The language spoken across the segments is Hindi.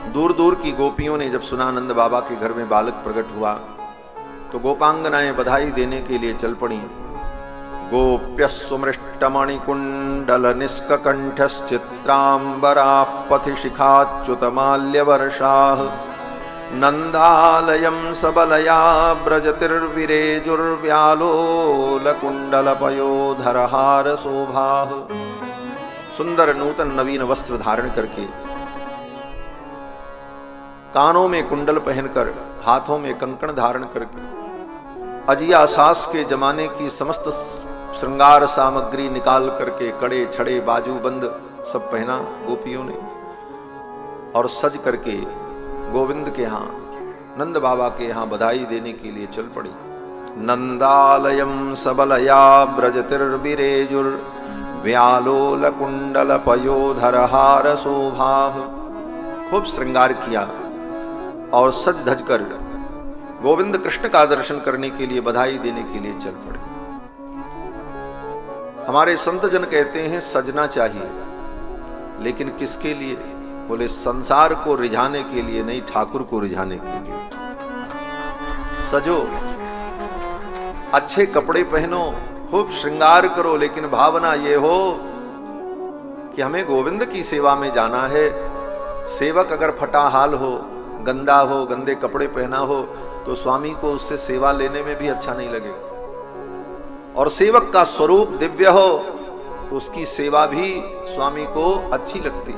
दूर दूर की गोपियों ने जब सुना नंद बाबा के घर में बालक प्रकट हुआ तो गोपांगनाएं बधाई देने के लिए चल पड़ी। गोप्य सुमृष्टमणिकुंडल निष्ककंठश्चित्रांबरा पथि शिखाच्युतमाल्यवर्षाः नंदालयं सबलया ब्रजतिर्विरेजुर्व्यालोलकुंडलपयोधरहार शोभाः। सुंदर नूतन नवीन वस्त्र धारण करके, कानों में कुंडल पहनकर, हाथों में कंकण धारण करके, अजिया सास के जमाने की समस्त श्रृंगार सामग्री निकाल करके, कड़े छड़े बाजू बंद सब पहना गोपियों ने, और सज करके गोविंद के यहाँ, नंद बाबा के यहाँ बधाई देने के लिए चल पड़ी। नंदालयम सबलया ब्रजतिर्विरेजुर्व्यालोलकुंडल पयोधरहार शोभाः। खूब श्रृंगार किया और सज धज कर गोविंद कृष्ण का दर्शन करने के लिए, बधाई देने के लिए चल पड़े। हमारे संत जन कहते हैं सजना चाहिए, लेकिन किसके लिए? बोले संसार को रिझाने के लिए नहीं, ठाकुर को रिझाने के लिए। सजो, अच्छे कपड़े पहनो, खूब श्रृंगार करो, लेकिन भावना ये हो कि हमें गोविंद की सेवा में जाना है। सेवक अगर फटा हाल हो, गंदा हो, गंदे कपड़े पहना हो, तो स्वामी को उससे सेवा लेने में भी अच्छा नहीं लगेगा। और सेवक का स्वरूप दिव्य हो तो उसकी सेवा भी स्वामी को अच्छी लगती।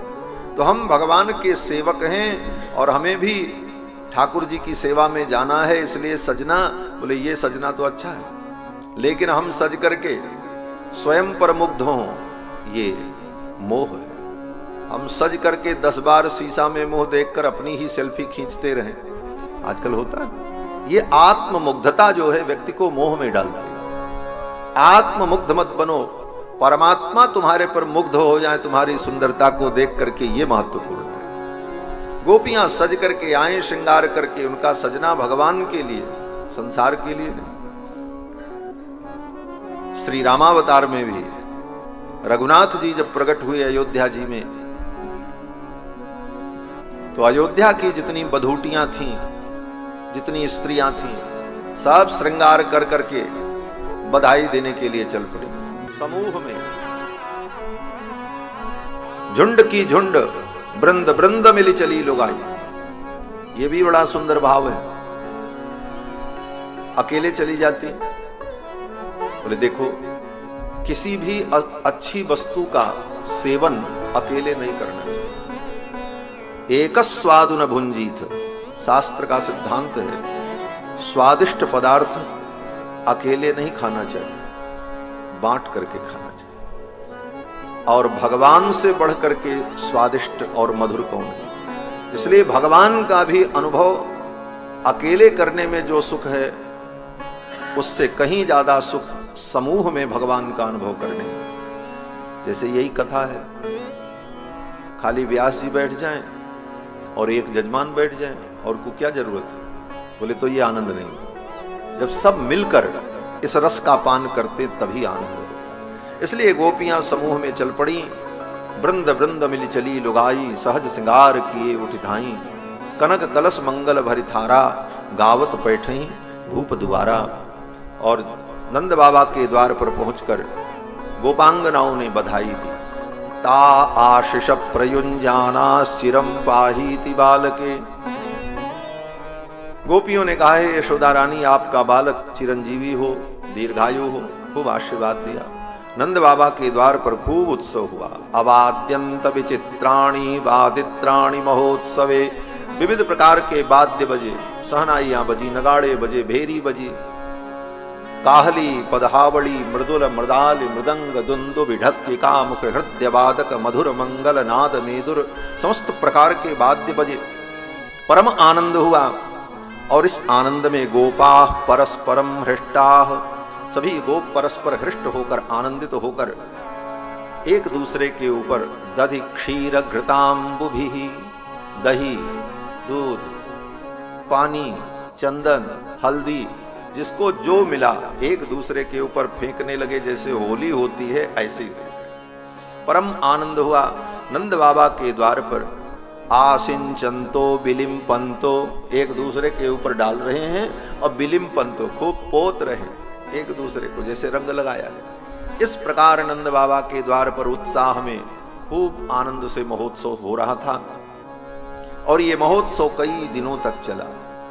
तो हम भगवान के सेवक हैं और हमें भी ठाकुर जी की सेवा में जाना है, इसलिए सजना। बोले ये सजना तो अच्छा है, लेकिन हम सज करके स्वयं पर मुग्ध हों, ये मोह है। हम सज करके 10 बार शीशा में मुंह देखकर अपनी ही सेल्फी खींचते रहें, आजकल होता है। ये आत्ममुग्धता जो है व्यक्ति को मोह में डालती है। आत्ममुग्ध मत बनो, परमात्मा तुम्हारे पर मुग्ध हो जाए तुम्हारी सुंदरता को देख करके, ये महत्वपूर्ण है। गोपियां सज करके आए, श्रृंगार करके, उनका सजना भगवान के लिए, संसार के लिए नहीं। श्री रामावतार में भी रघुनाथ जी जब प्रकट हुए अयोध्या जी में, तो अयोध्या की जितनी बधूटियां थीं, जितनी स्त्रियां थीं, सब श्रृंगार कर करके बधाई देने के लिए चल पड़ी। समूह में झुंड की झुंड, वृंद वृंद मिली चली लुगाई। ये भी बड़ा सुंदर भाव है। अकेले चली जाती, बोले देखो किसी भी अच्छी वस्तु का सेवन अकेले नहीं करना चाहिए। एक स्वादु न भुंजीत, शास्त्र का सिद्धांत है। स्वादिष्ट पदार्थ अकेले नहीं खाना चाहिए, बांट करके खाना चाहिए। और भगवान से बढ़ करके स्वादिष्ट और मधुर कौन है? इसलिए भगवान का भी अनुभव अकेले करने में जो सुख है, उससे कहीं ज्यादा सुख समूह में भगवान का अनुभव करने में। जैसे यही कथा है, खाली व्यास जी बैठ जाएं और एक जजमान बैठ जाएं, और को क्या जरूरत है? बोले तो ये आनंद नहीं। जब सब मिलकर इस रस का पान करते तभी आनंद हो। इसलिए गोपियां समूह में चल पड़ी। वृंद वृंद मिली चली लुगाई, सहज सिंगार किए उठ धाई। कनक कलश मंगल भरी थारा, गावत बैठई भूप दुआरा। और नंद बाबा के द्वार पर पहुंचकर गोपांगनाओं ने बधाई दी। ता आशीष प्रयुंजानाश्चिरम पाहीति बालके। गोपियों ने कहा है यशोदा रानी, आपका बालक चिरंजीवी हो, दीर्घायु हो। खूब आशीर्वाद दिया। नंद बाबा के द्वार पर खूब उत्सव हुआ। अवाद्यंत विचित्राणी वादित्राणी महोत्सवे। विविध प्रकार के वाद्य बजे, सहनाइयां बजी, नगाड़े बजे, भेरी बजी, काहली, पदहावड़ी, मृदुल, मृदाल, मृदंग, दुंदुभि, ढक्किका, मुख, हृदय वादक, मधुर, मंगल, नाद, मेदुर, समस्त प्रकार के वाद्य बजे। परम आनंद हुआ। और इस आनंद में गोपाः परस्परम हृष्टाः, सभी गोप परस्पर हृष्ट होकर, आनंदित होकर एक दूसरे के ऊपर दधि क्षीर घृतांबुभिः, दही, दूध, पानी, चंदन, हल्दी, जिसको जो मिला एक दूसरे के ऊपर फेंकने लगे। जैसे होली होती है ऐसे ही परम आनंद हुआ। नंद बाबा के द्वार पर आसिंचंतो बिलिम्पंतो, एक दूसरे के ऊपर डाल रहे हैं और बिलिम्पंतो खूब पोत रहे हैं एक दूसरे को, जैसे रंग लगाया है। इस प्रकार नंद बाबा के द्वार पर उत्साह में खूब आनंद से महोत्सव हो रहा था और ये महोत्सव कई दिनों तक चला।